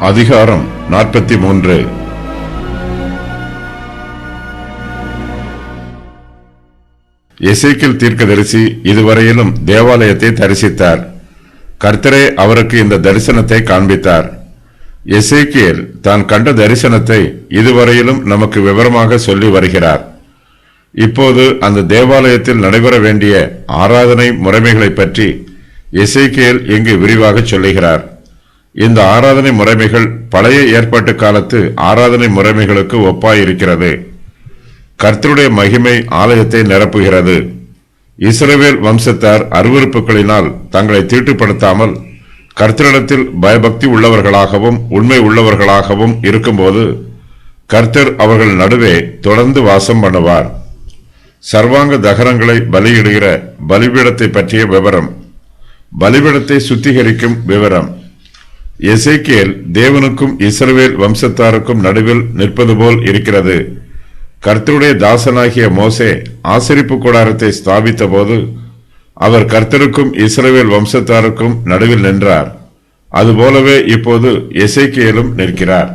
அதிகாரம் 43. எசேக்கியேல் தீர்க்கதரிசி இதுவரையிலும் தேவாலயத்தை தரிசித்தார். கர்த்தரே அவருக்கு இந்த தரிசனத்தை காண்பித்தார். எசேக்கியேல் தான் கண்ட தரிசனத்தை இதுவரையிலும் நமக்கு விவரமாக சொல்லி வருகிறார். இப்போது அந்த தேவாலயத்தில் நடைபெற வேண்டிய ஆராதனை முறைமைகளை பற்றி எசேக்கியேல் இங்கு விரிவாக சொல்லுகிறார். இந்த ஆராதனை முறைமைகள் பழைய ஏற்பாட்டு காலத்து ஆராதனை முறைமைகளுக்கு ஒப்பாயிருக்கிறது. கர்த்தருடைய மகிமை ஆலயத்தை நிரப்புகிறது. இஸ்ரவேல் வம்சத்தார் அருவருப்புகளினால் தங்களை தீட்டுப்படுத்தாமல் கர்த்தரிடத்தில் பயபக்தி உள்ளவர்களாகவும் உண்மை உள்ளவர்களாகவும் இருக்கும்போது கர்த்தர் அவர்கள் நடுவே தொடர்ந்து வாசம் பண்ணுவார். சர்வாங்க தகனங்களை பலியிடுகிற பலிபீடத்தை பற்றிய விவரம், பலிபீடத்தை சுத்திகரிக்கும் விவரம். எசேக்கியேல் தேவனுக்கும் இஸ்ரவேல் வம்சத்தாருக்கும் நடுவில் நிற்பது போல் இருக்கிறது. கர்த்தருடைய தாசனாகிய மோசே ஆசரிப்பு கூடாரத்தை ஸ்தாபித்த போது அவர் கர்த்தருக்கும் இஸ்ரவேல் வம்சத்தாருக்கும் நடுவில் நின்றார். அதுபோலவே இப்போது எசேக்கியேலும் நிற்கிறார்.